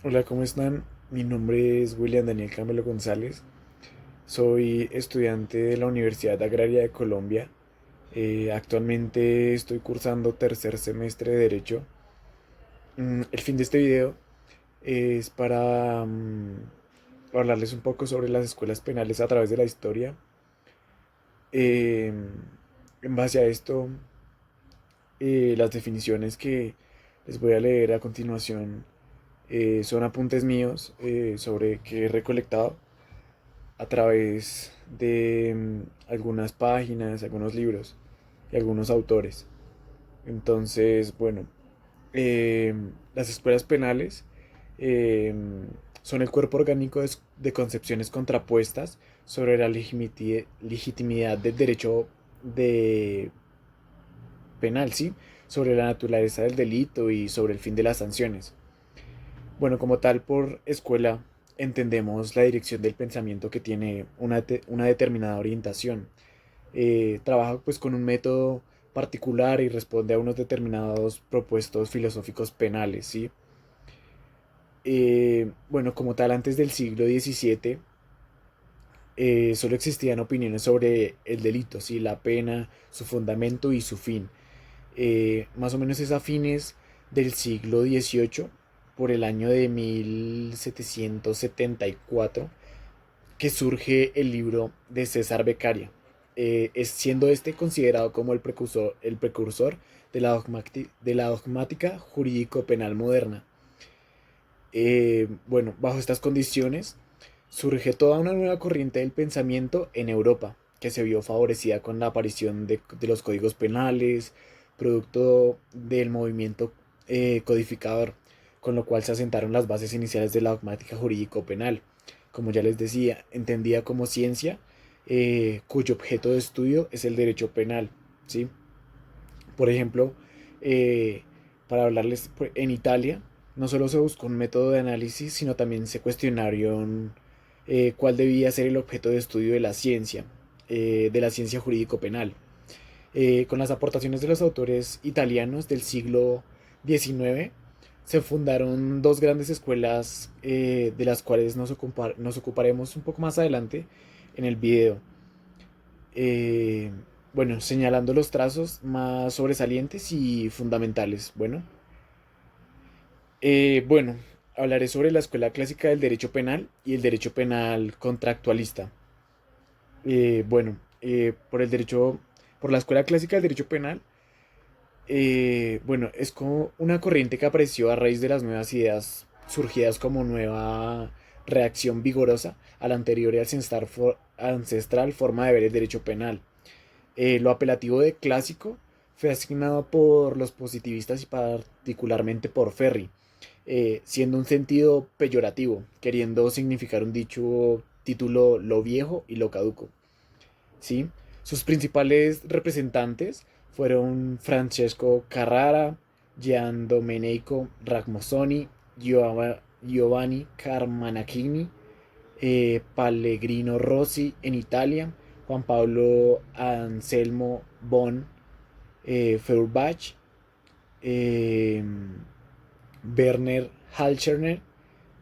Hola, ¿cómo están? Mi nombre es William Daniel Camelo González. Soy estudiante de la Universidad Agraria de Colombia. Actualmente estoy cursando tercer semestre de Derecho. El fin de este video es para hablarles un poco sobre las escuelas penales a través de la historia. Eh, en base a esto, las definiciones que les voy a leer a continuación son apuntes míos sobre que he recolectado a través de algunas páginas, algunos libros y algunos autores. Entonces, bueno, las escuelas penales eh, son el cuerpo orgánico de concepciones contrapuestas sobre la legitimidad del derecho de penal, ¿sí? Sobre la naturaleza del delito y sobre el fin de las sanciones. Bueno, como tal, por escuela entendemos la dirección del pensamiento que tiene una determinada orientación. Trabaja pues con un método particular y responde a unos determinados propuestos filosóficos penales, ¿sí? Bueno, como tal, antes del siglo XVII solo existían opiniones sobre el delito, ¿sí? La pena, su fundamento y su fin. Más o menos es a fines del siglo XVIII, por el año de 1774, que surge el libro de César Beccaria, siendo este considerado como el precursor de la dogmática jurídico-penal moderna. Bueno, bajo estas condiciones surge toda una nueva corriente del pensamiento en Europa, que se vio favorecida con la aparición de los códigos penales, producto del movimiento codificador, con lo cual se asentaron las bases iniciales de la dogmática jurídico-penal, como ya les decía, entendida como ciencia, cuyo objeto de estudio es el derecho penal, ¿sí? Por ejemplo, eh, para hablarles, en Italia no solo se buscó un método de análisis, sino también se cuestionaron cuál debía ser el objeto de estudio de la ciencia jurídico-penal. Con las aportaciones de los autores italianos del siglo XIX, se fundaron dos grandes escuelas de las cuales nos ocuparemos un poco más adelante en el video. Eh, bueno, señalando los trazos más sobresalientes y fundamentales. Bueno, hablaré sobre la escuela clásica del derecho penal y el derecho penal contractualista. Por la escuela clásica del derecho penal, bueno, es como una corriente que apareció a raíz de las nuevas ideas surgidas como nueva reacción vigorosa a la anterior y ancestral forma de ver el derecho penal. Lo apelativo de clásico fue asignado por los positivistas y particularmente por Ferry, siendo un sentido peyorativo, queriendo significar un dicho título lo viejo y lo caduco. ¿Sí? Sus principales representantes fueron Francesco Carrara, Gian Domenico Ragmosoni, Giovanni Carmanachini, Pellegrino Rossi en Italia, Juan Pablo Anselmo Bon Feuerbach, eh, Werner Halcherner,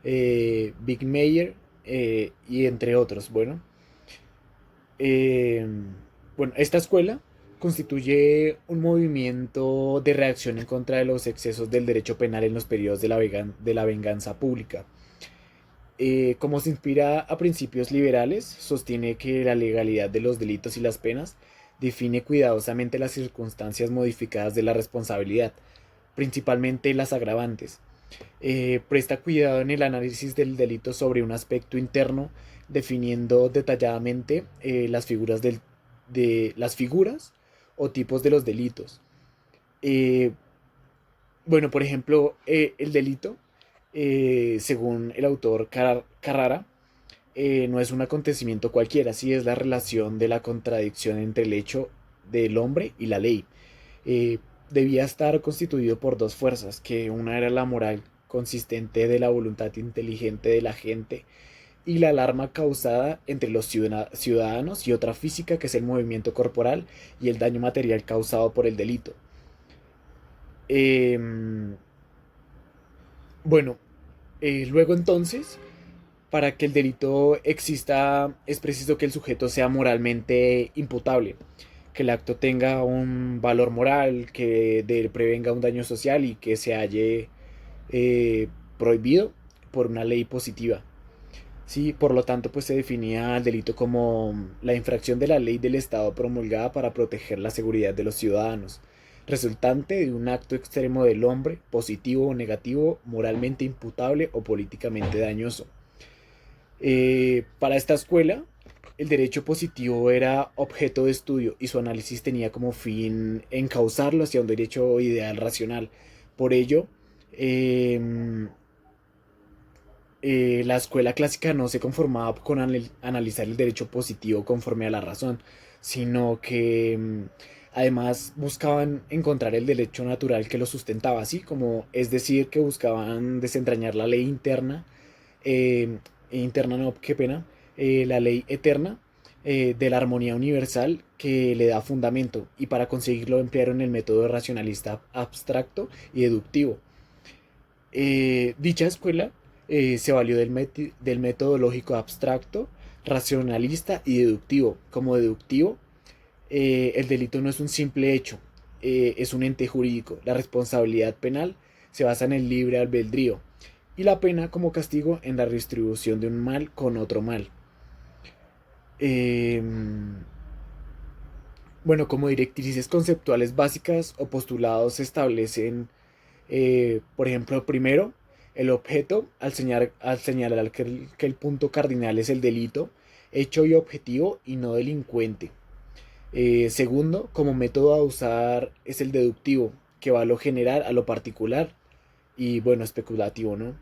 Big Mayer y entre otros. Eh, esta escuela constituye un movimiento de reacción en contra de los excesos del derecho penal en los periodos de la venganza pública. Como se inspira a principios liberales, sostiene que la legalidad de los delitos y las penas define cuidadosamente las circunstancias modificadas de la responsabilidad, principalmente las agravantes. Presta cuidado en el análisis del delito sobre un aspecto interno, definiendo detalladamente las figuras o tipos de los delitos. Eh, por ejemplo, el delito, según el autor Carrara, no es un acontecimiento cualquiera, sí es la relación de la contradicción entre el hecho del hombre y la ley. Eh, Debía estar constituido por dos fuerzas, que una era la moral consistente de la voluntad inteligente de la gente y la alarma causada entre los ciudadanos y otra física que es el movimiento corporal y el daño material causado por el delito. Eh, bueno, Luego entonces, para que el delito exista, es preciso que el sujeto sea moralmente imputable, que el acto tenga un valor moral, que prevenga un daño social y que se halle eh, prohibido por una ley positiva. Sí, por lo tanto, pues se definía el delito como la infracción de la ley del Estado promulgada para proteger la seguridad de los ciudadanos, resultante de un acto extremo del hombre, positivo o negativo, moralmente imputable o políticamente dañoso. Para esta escuela, el derecho positivo era objeto de estudio y su análisis tenía como fin encauzarlo hacia un derecho ideal racional. Por ello, eh, la escuela clásica no se conformaba con analizar el derecho positivo conforme a la razón, sino que además buscaban encontrar el derecho natural que lo sustentaba, así como es decir, que buscaban desentrañar la ley interna, eh, interna no, qué pena, la ley eterna de la armonía universal que le da fundamento, y para conseguirlo emplearon el método racionalista abstracto y deductivo. Dicha escuela se valió del método lógico abstracto, racionalista y deductivo. Como deductivo, el delito no es un simple hecho, es un ente jurídico. La responsabilidad penal se basa en el libre albedrío y la pena como castigo en la redistribución de un mal con otro mal. Eh, bueno, como directrices conceptuales básicas o postulados se establecen. Por ejemplo, primero, el objeto, al señalar que el punto cardinal es el delito, hecho y objetivo y no delincuente. Segundo, como método a usar es el deductivo, que va a lo general, a lo particular y bueno, especulativo, ¿no?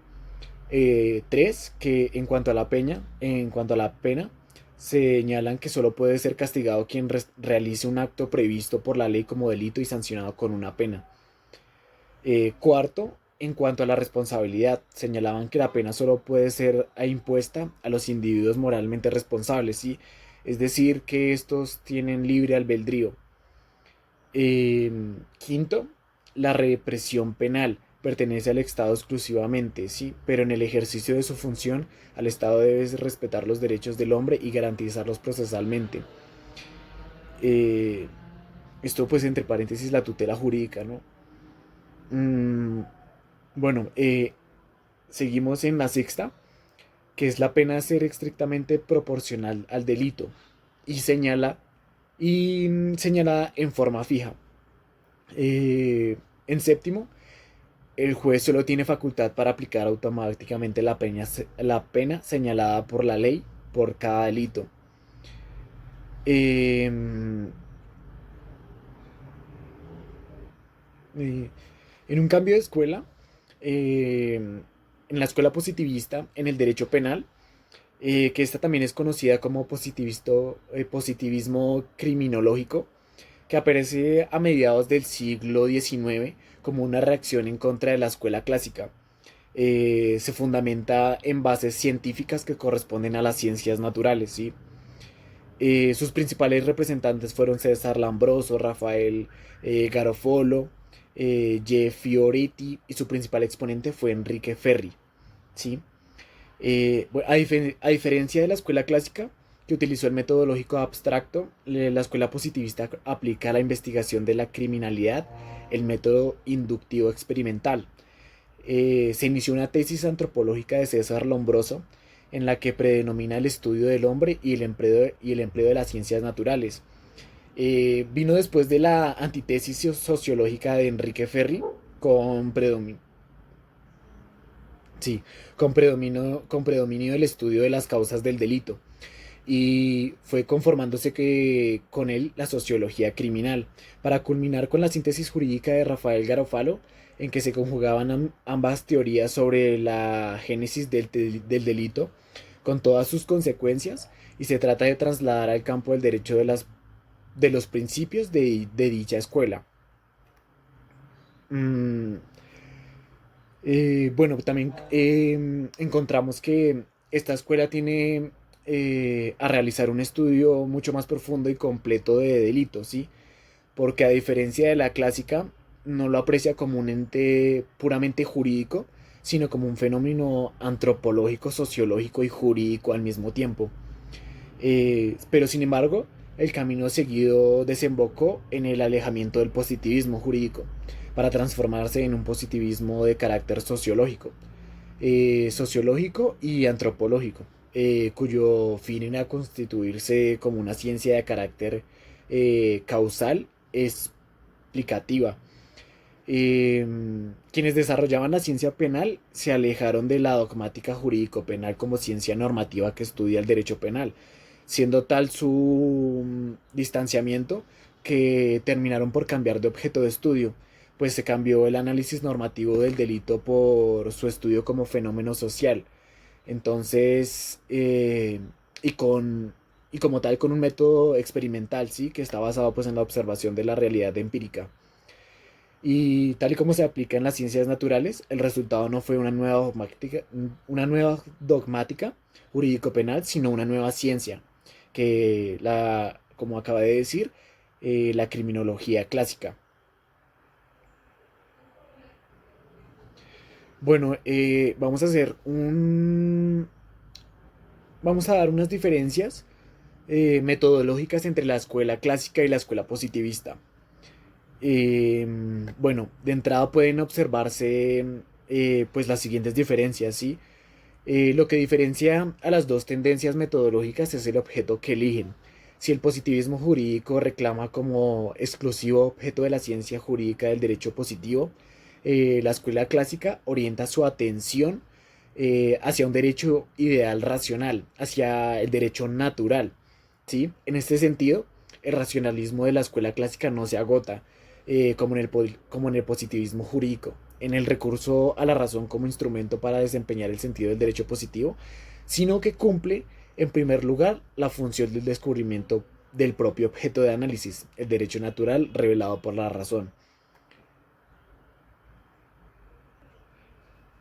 Tres, que en cuanto a la pena, señalan que solo puede ser castigado quien realice un acto previsto por la ley como delito y sancionado con una pena. Cuarto, en cuanto a la responsabilidad, señalaban que la pena solo puede ser impuesta a los individuos moralmente responsables, ¿sí? Es decir, que estos tienen libre albedrío. Quinto, la represión penal pertenece al Estado exclusivamente, ¿sí? Pero en el ejercicio de su función, al Estado debe respetar los derechos del hombre y garantizarlos procesalmente. Eh, Esto pues entre paréntesis la tutela jurídica, ¿no? Mm, bueno, seguimos en la sexta, que es la pena ser estrictamente proporcional al delito y señalada en forma fija. En séptimo, el juez solo tiene facultad para aplicar automáticamente la pena señalada por la ley por cada delito. Eh, eh, en un cambio de escuela, eh, en la escuela positivista, en el derecho penal, que esta también es conocida como positivismo criminológico, que aparece a mediados del siglo XIX como una reacción en contra de la escuela clásica. Se fundamenta en bases científicas que corresponden a las ciencias naturales, ¿sí? Sus principales representantes fueron César Lambroso, Rafael Garofolo, G. Fioretti, y su principal exponente fue Enrique Ferri, ¿sí? A diferencia de la escuela clásica, que utilizó el método lógico abstracto, la escuela positivista aplica a la investigación de la criminalidad el método inductivo experimental. Se inició una tesis antropológica de César Lombroso en la que predomina el estudio del hombre y el empleo de las ciencias naturales. Vino después de la antítesis sociológica de Enrique Ferri con predominio, sí, con predominio del estudio de las causas del delito, y fue conformándose con él la sociología criminal, para culminar con la síntesis jurídica de Rafael Garofalo, en que se conjugaban ambas teorías sobre la génesis del delito, con todas sus consecuencias, y se trata de trasladar al campo del derecho de los principios de dicha escuela. Mm, bueno, también encontramos que esta escuela tiene a realizar un estudio mucho más profundo y completo de delitos, ¿sí? Porque a diferencia de la clásica, no lo aprecia como un ente puramente jurídico, sino como un fenómeno antropológico, sociológico y jurídico al mismo tiempo. Pero sin embargo, el camino seguido desembocó en el alejamiento del positivismo jurídico para transformarse en un positivismo de carácter sociológico y antropológico, cuyo fin era constituirse como una ciencia de carácter causal explicativa. Quienes desarrollaban la ciencia penal se alejaron de la dogmática jurídico-penal como ciencia normativa que estudia el derecho penal, siendo tal su distanciamiento que terminaron por cambiar de objeto de estudio, pues se cambió el análisis normativo del delito por su estudio como fenómeno social. Entonces, y con y como tal con un método experimental, sí, que está basado pues en la observación de la realidad empírica. Y tal y como se aplica en las ciencias naturales, el resultado no fue una nueva dogmática jurídico-penal, sino una nueva ciencia, como acaba de decir, la criminología clásica. Bueno, vamos a dar unas diferencias metodológicas entre la escuela clásica y la escuela positivista. Bueno, de entrada pueden observarse pues las siguientes diferencias, ¿sí? Lo que diferencia a las dos tendencias metodológicas es el objeto que eligen. Si el positivismo jurídico reclama como exclusivo objeto de la ciencia jurídica del derecho positivo, la escuela clásica orienta su atención hacia un derecho ideal racional, hacia el derecho natural. ¿Sí? En este sentido, el racionalismo de la escuela clásica no se agota, como en el positivismo jurídico, en el recurso a la razón como instrumento para desempeñar el sentido del derecho positivo, sino que cumple, en primer lugar, la función del descubrimiento del propio objeto de análisis, el derecho natural revelado por la razón.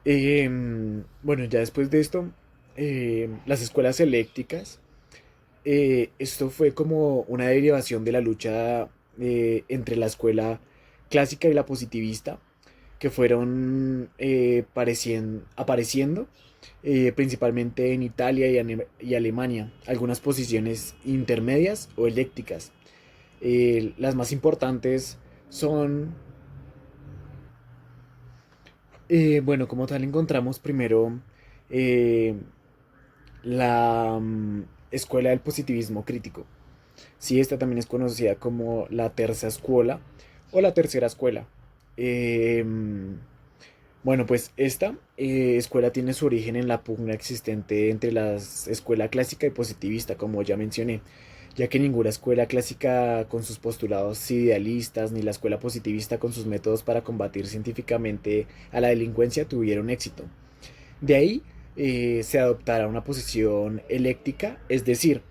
Bueno, ya después de esto, las escuelas eléctricas, esto fue como una derivación de la lucha entre la escuela clásica y la positivista, que fueron apareciendo principalmente en Italia y Alemania, algunas posiciones intermedias o eléctricas. Las más importantes son, bueno, como tal encontramos primero eh, la escuela del positivismo crítico. Sí, esta también es conocida como la tercera escuela o la tercera escuela. Eh, bueno, pues esta escuela tiene su origen en la pugna existente entre la escuela clásica y positivista, como ya mencioné, ya que ninguna escuela clásica con sus postulados idealistas ni la escuela positivista con sus métodos para combatir científicamente a la delincuencia tuvieron éxito. De ahí se adoptará una posición eléctica, es decir,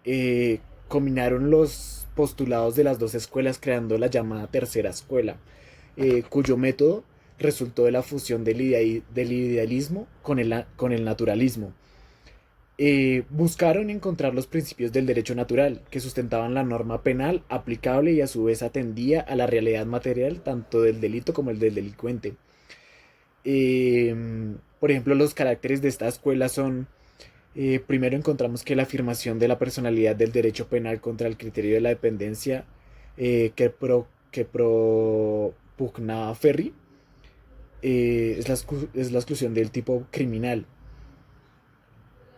eh, combinaron los postulados de las dos escuelas creando la llamada tercera escuela, cuyo método resultó de la fusión del idealismo con el naturalismo. Buscaron encontrar los principios del derecho natural, que sustentaban la norma penal aplicable y a su vez atendía a la realidad material tanto del delito como el del delincuente. Eh, por ejemplo, los caracteres de esta escuela son, primero encontramos que la afirmación de la personalidad del derecho penal contra el criterio de la dependencia que propugnaba Ferry es la exclusión del tipo criminal.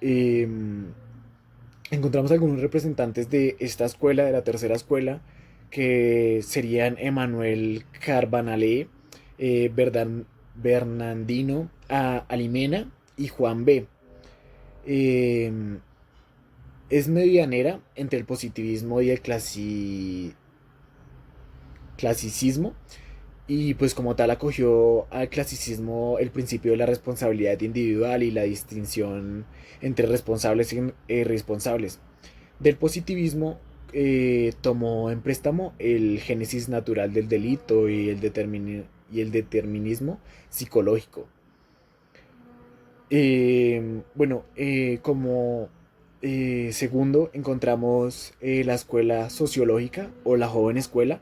Eh, Encontramos algunos representantes de esta escuela, de la tercera escuela, que serían Emanuel Carbanale, Bernardino Alimena y Juan B. Eh, es medianera entre el positivismo y el clasicismo, y pues como tal acogió al clasicismo el principio de la responsabilidad individual y la distinción entre responsables e irresponsables. Del positivismo tomó en préstamo el génesis natural del delito y el determinismo psicológico. Como segundo encontramos la escuela sociológica o la joven escuela,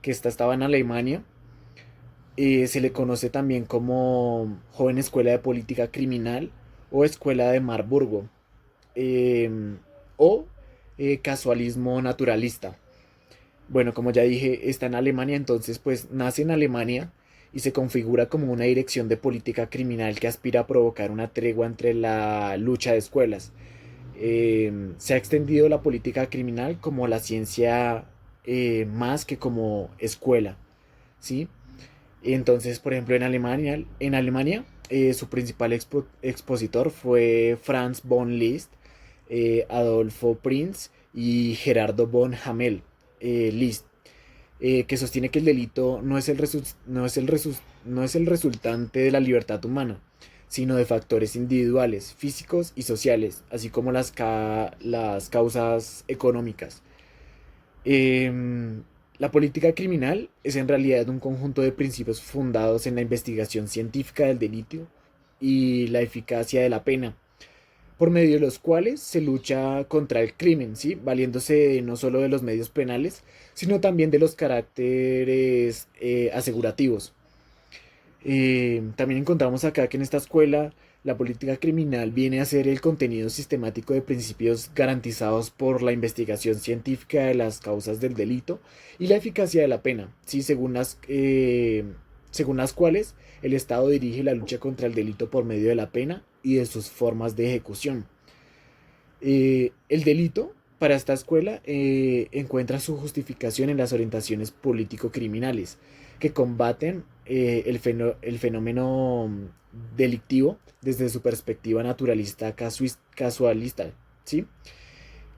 que esta estaba en Alemania. Se le conoce también como Joven Escuela de Política Criminal o Escuela de Marburgo, eh, o Casualismo Naturalista. Bueno, como ya dije, está en Alemania, entonces pues nace en Alemania y se configura como una dirección de política criminal que aspira a provocar una tregua entre la lucha de escuelas. Se ha extendido la política criminal como la ciencia, más que como escuela, ¿sí? Entonces, por ejemplo, en Alemania, su principal expositor fue Franz von Liszt, Adolfo Prinz y Gerardo von Hamel, Liszt, que sostiene que el delito no es el resultante de la libertad humana, sino de factores individuales, físicos y sociales, así como las causas económicas. La política criminal es en realidad un conjunto de principios fundados en la investigación científica del delito y la eficacia de la pena, por medio de los cuales se lucha contra el crimen, ¿sí? Valiéndose no solo de los medios penales, sino también de los caracteres asegurativos. También encontramos acá que en esta escuela la política criminal viene a ser el contenido sistemático de principios garantizados por la investigación científica de las causas del delito y la eficacia de la pena, ¿sí? Según las cuales el Estado dirige la lucha contra el delito por medio de la pena y de sus formas de ejecución. El delito para esta escuela encuentra su justificación en las orientaciones político-criminales que combaten el fenómeno delictivo desde su perspectiva naturalista casualista, ¿sí?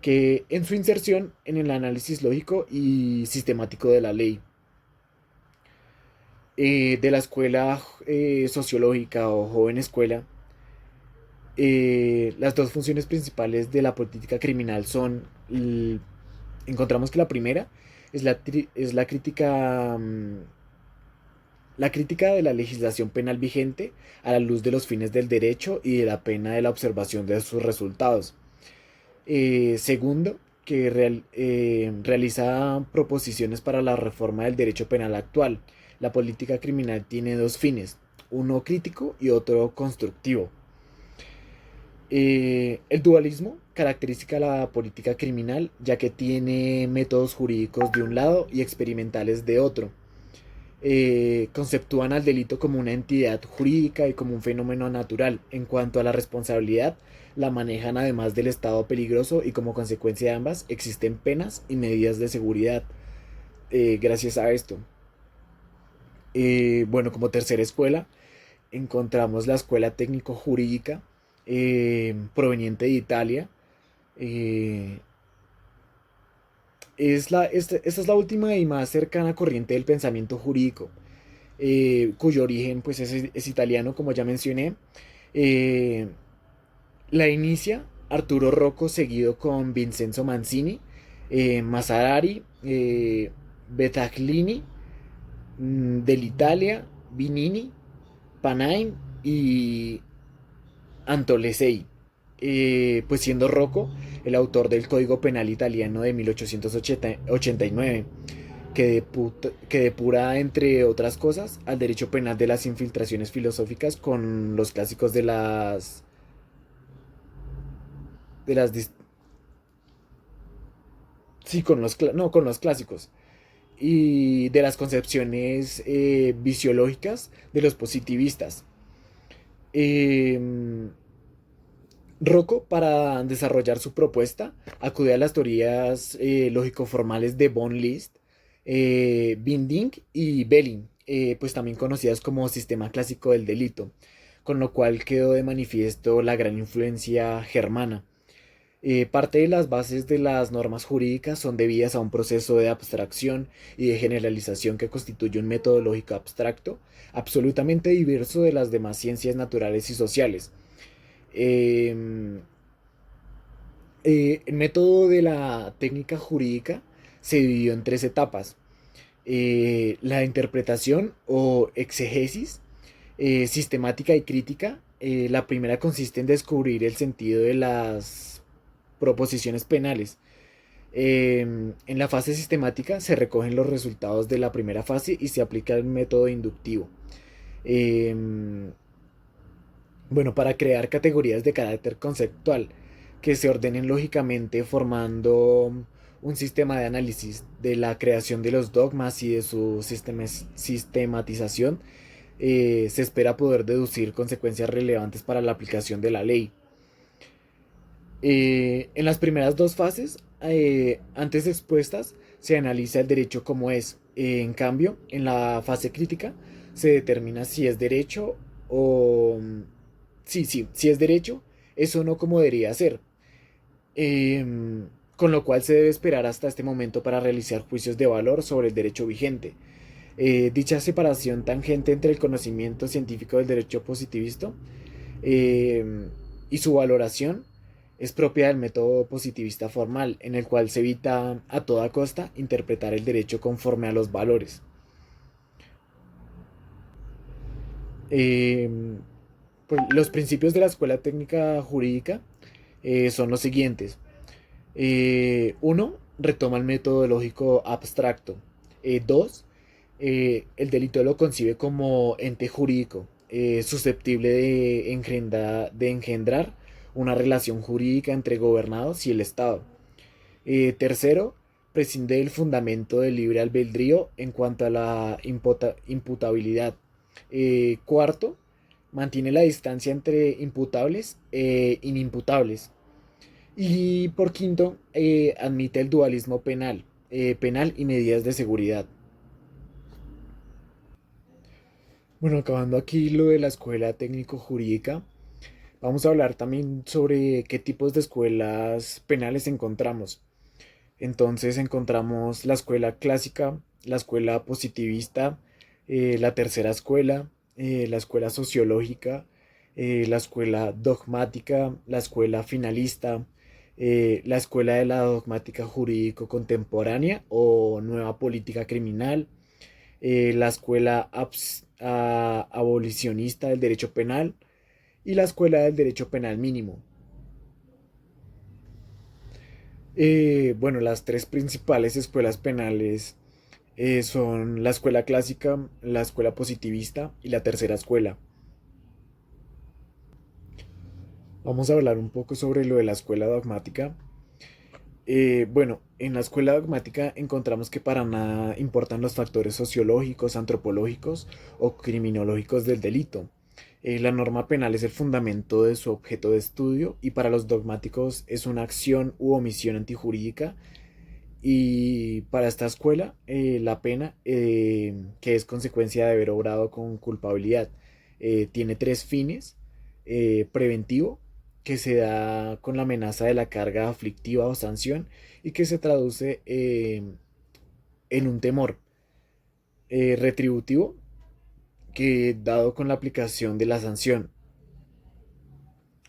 Que en su inserción en el análisis lógico y sistemático de la ley. De la escuela sociológica o joven escuela, las dos funciones principales de la política criminal son, encontramos que la primera es la crítica de la legislación penal vigente a la luz de los fines del derecho y de la pena de la observación de sus resultados. Segundo, que realiza proposiciones para la reforma del derecho penal actual. La política criminal tiene dos fines, uno crítico y otro constructivo. El dualismo caracteriza la política criminal ya que tiene métodos jurídicos de un lado y experimentales de otro. Conceptúan al delito como una entidad jurídica y como un fenómeno natural. En cuanto a la responsabilidad, la manejan además del estado peligroso y como consecuencia de ambas existen penas y medidas de seguridad gracias a esto. Bueno, como tercera escuela encontramos la escuela técnico-jurídica proveniente de Italia. Eh, esta es la última y más cercana corriente del pensamiento jurídico, cuyo origen pues, es italiano, como ya mencioné. Eh, la inicia Arturo Rocco, seguido con Vincenzo Mancini, Massarari, Betaglini, dell'Italia, Vinini, Panain y Antolesei, pues siendo Rocco el autor del Código Penal italiano de 1889, que depura, entre otras cosas, al derecho penal de las infiltraciones filosóficas con los clásicos de las sí, no, con los clásicos y de las concepciones visiológicas de los positivistas. Eh, Rocco, para desarrollar su propuesta, acude a las teorías lógico-formales de von Liszt, Binding y Belling, pues también conocidas como sistema clásico del delito, con lo cual quedó de manifiesto la gran influencia germana. Parte de las bases de las normas jurídicas son debidas a un proceso de abstracción y de generalización que constituye un método lógico abstracto, absolutamente diverso de las demás ciencias naturales y sociales. Em, el método de la técnica jurídica se dividió en tres etapas. La interpretación o exegesis, sistemática y crítica. La primera consiste en descubrir el sentido de las proposiciones penales, En la fase sistemática se recogen los resultados de la primera fase y se aplica el método inductivo. Em, bueno, para crear categorías de carácter conceptual que se ordenen lógicamente formando un sistema de análisis de la creación de los dogmas y de su sistematización, se espera poder deducir consecuencias relevantes para la aplicación de la ley. En las primeras dos fases, antes expuestas, se analiza el derecho como es. En cambio, en la fase crítica, se determina si es derecho o... si es derecho, eso no como debería ser. Con lo cual se debe esperar hasta este momento para realizar juicios de valor sobre el derecho vigente. Dicha separación tangente entre el conocimiento científico del derecho positivista eh, y su valoración es propia del método positivista formal, en el cual se evita a toda costa interpretar el derecho conforme a los valores. Eh, pues, los principios de la Escuela Técnica Jurídica son los siguientes. Uno, retoma el método lógico abstracto. Dos, el delito lo concibe como ente jurídico, susceptible de engendrar una relación jurídica entre gobernados y el Estado. Tercero, prescinde del fundamento del libre albedrío en cuanto a la imputabilidad. Cuarto, mantiene la distancia entre imputables e inimputables. Y por quinto, admite el dualismo penal y medidas de seguridad. Bueno, acabando aquí lo de la escuela técnico-jurídica, vamos a hablar también sobre qué tipos de escuelas penales encontramos. Entonces encontramos la escuela clásica, la escuela positivista, la tercera escuela, la escuela sociológica, la escuela dogmática, la escuela finalista, la escuela de la dogmática jurídico contemporánea o nueva política criminal, la escuela abolicionista del derecho penal y la escuela del derecho penal mínimo. Bueno, las tres principales escuelas penales son la escuela clásica, la escuela positivista y la tercera escuela. Vamos a hablar un poco sobre lo de la escuela dogmática. Bueno, en la escuela dogmática encontramos que para nada importan los factores sociológicos, antropológicos o criminológicos del delito. La norma penal es el fundamento de su objeto de estudio y para los dogmáticos es una acción u omisión antijurídica. Y para esta escuela, la pena, que es consecuencia de haber obrado con culpabilidad, tiene tres fines. Preventivo, que se da con la amenaza de la carga aflictiva o sanción y que se traduce en un temor. Retributivo, que dado con la aplicación de la sanción.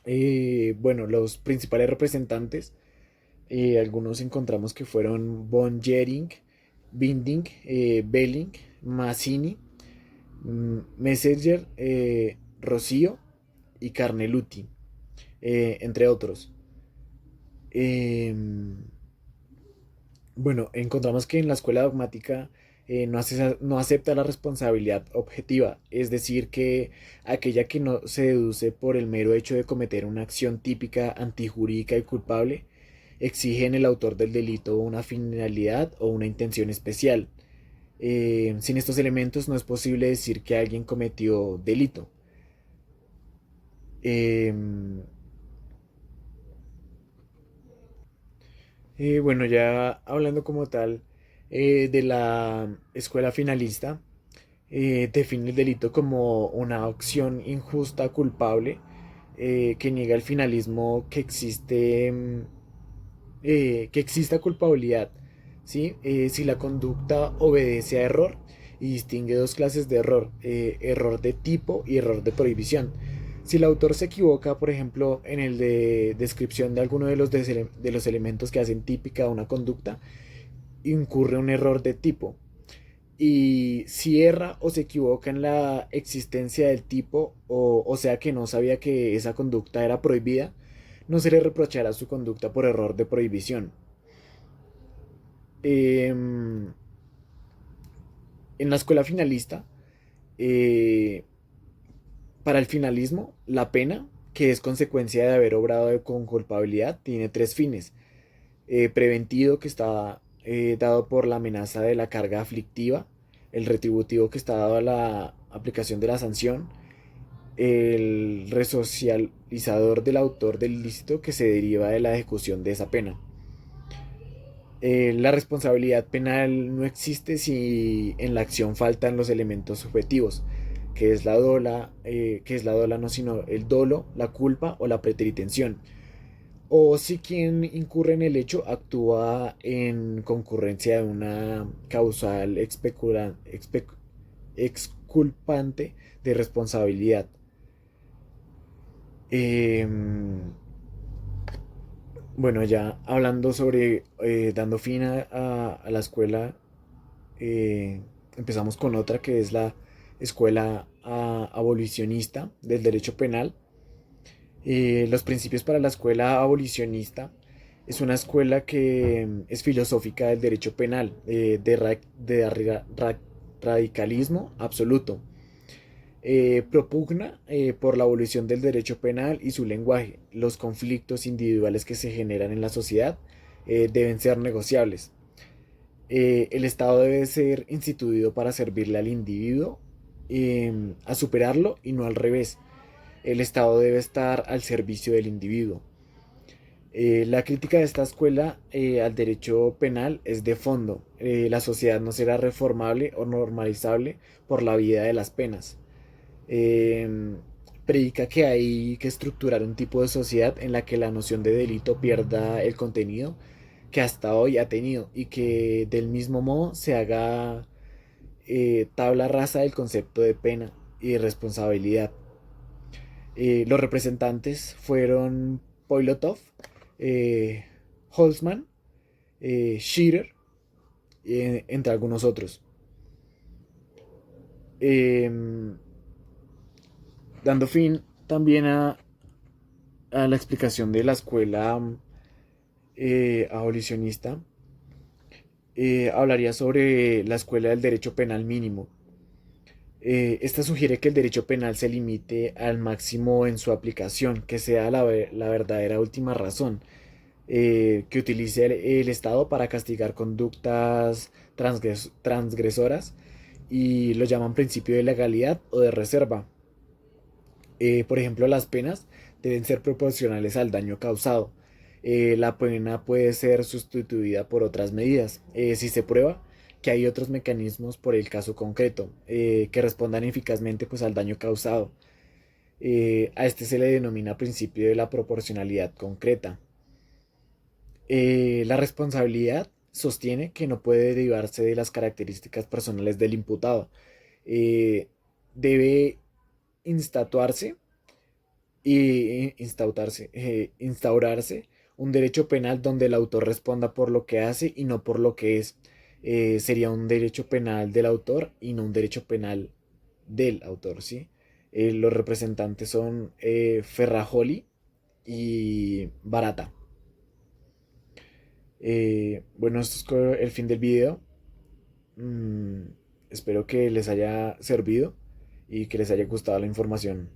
Bueno, los principales representantes, algunos encontramos que fueron Von Jering, Binding, Belling, Mazzini, Messenger, Rocío y Carneluti, entre otros. Em, bueno, encontramos que en la escuela dogmática no acepta la responsabilidad objetiva, es decir, que aquella que no se deduce por el mero hecho de cometer una acción típica, antijurídica y culpable, exige en el autor del delito una finalidad o una intención especial. Sin estos elementos no es posible decir que alguien cometió delito. Em, bueno, ya hablando como tal de la escuela finalista, define el delito como una acción injusta, culpable, que niega el finalismo que exista culpabilidad, ¿sí? Si la conducta obedece a error y distingue dos clases de error, error de tipo y error de prohibición. Si el autor se equivoca, por ejemplo, en el de descripción de alguno de los elementos que hacen típica una conducta, incurre un error de tipo. Y si erra o se equivoca en la existencia del tipo, o sea que no sabía que esa conducta era prohibida, no se le reprochará su conducta por error de prohibición. Em, en la escuela finalista, eh, para el finalismo, la pena, que es consecuencia de haber obrado con culpabilidad, tiene tres fines. Preventivo, que está dado por la amenaza de la carga aflictiva, el retributivo, que está dado a la aplicación de la sanción, el resocializador del autor del ilícito, que se deriva de la ejecución de esa pena. La responsabilidad penal no existe si en la acción faltan los elementos subjetivos, que es la dola no sino el dolo, la culpa o la preteritención, o si quien incurre en el hecho actúa en concurrencia de una causal exculpante de responsabilidad. Em, bueno, ya hablando sobre dando fin a la escuela, eh, empezamos con otra que es la escuela abolicionista del derecho penal. Los principios para la escuela abolicionista es una escuela que es filosófica del derecho penal, radicalismo absoluto. Propugna por la abolición del derecho penal y su lenguaje. Los conflictos individuales que se generan en la sociedad deben ser negociables. El Estado debe ser instituido para servirle al individuo a superarlo y no al revés. El Estado debe estar al servicio del individuo. La crítica de esta escuela al derecho penal es de fondo. La sociedad no será reformable o normalizable por la vida de las penas. Eh, Predica que hay que estructurar un tipo de sociedad en la que la noción de delito pierda el contenido que hasta hoy ha tenido y que del mismo modo se haga tabla rasa del concepto de pena y responsabilidad. Los representantes fueron Poilotov, eh, Holzman, Schirer, entre algunos otros. Eh, Dando fin también a la explicación de la escuela abolicionista, hablaría sobre la escuela del derecho penal mínimo. Esta sugiere que el derecho penal se limite al máximo en su aplicación, que sea la verdadera última razón, que utilice el Estado para castigar conductas transgresoras y lo llaman principio de legalidad o de reserva. Por ejemplo, las penas deben ser proporcionales al daño causado. La pena puede ser sustituida por otras medidas, si se prueba que hay otros mecanismos por el caso concreto que respondan eficazmente pues, al daño causado. A este se le denomina principio de la proporcionalidad concreta. La responsabilidad sostiene que no puede derivarse de las características personales del imputado. Eh, Debe instaurarse instaurarse un derecho penal donde el autor responda por lo que hace y no por lo que es. Sería un derecho penal del autor y no un derecho penal del autor, ¿sí? Los representantes son Ferrajoli y Barata. Bueno, esto es el fin del video. Mm, Espero que les haya servido y que les haya gustado la información.